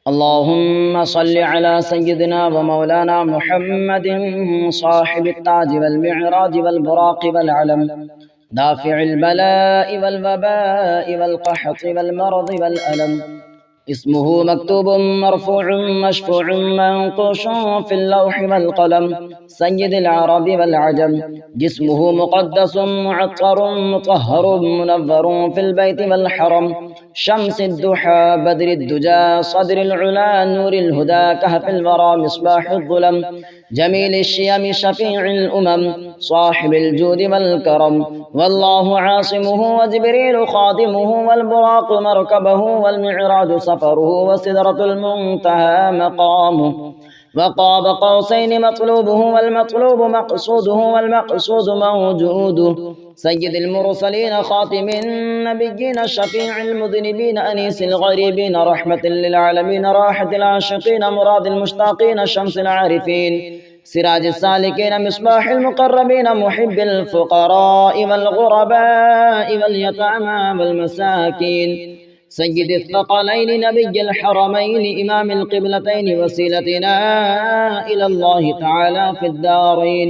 اللهم صل على سيدنا ومولانا محمد صاحب التاج والمعراج والبراق والعلم، دافع البلاء والوباء والقحط والمرض والألم. اسمه مكتوب مرفوع مشفوع منقوش في اللوح والقلم، سيد العرب والعجم. جسمه مقدس معطر مطهر منور في البيت والحرم، شمس الدحى بدر الدجى صدر العلا نور الهدى كهف الورى مصباح الظلم، جميل الشيم شفيع الأمم صاحب الجود والكرم. والله عاصمه وجبريل خادمه والبراق مركبه والمعراج سفره وسدرة المنتهى مقامه، وقاب قوسين مطلوبه والمطلوب مقصوده والمقصود موجوده. سيد المرسلين خاتم النبيين شفيع المذنبين أنيس الغريبين رحمة للعالمين راحة العاشقين مراد المشتاقين شمس العارفين سراج السالكين مصباح المقربين محب الفقراء والغرباء واليتامى والمساكين. سيد الثقلين نبي الحرمين إمام القبلتين وسيلتنا إلى الله تعالى في الدارين،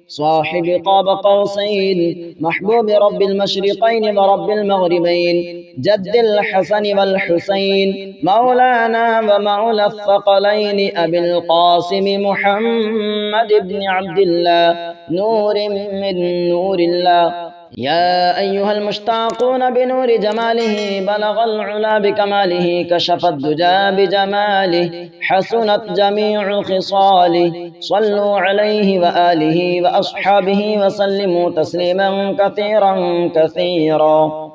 صاحب قاب قوسين محبوب رب المشرقين ورب المغربين، جد الحسن والحسين مولانا ومولى الثقلين أبي القاسم محمد بن عبد الله نور من نور الله. يا أيها المشتاقون بنور جماله بلغ العلا بكماله كشف الدجى بجماله حسنت جميع خصاله، صلوا عليه وآله وأصحابه وسلموا تسليما كثيرا كثيرا.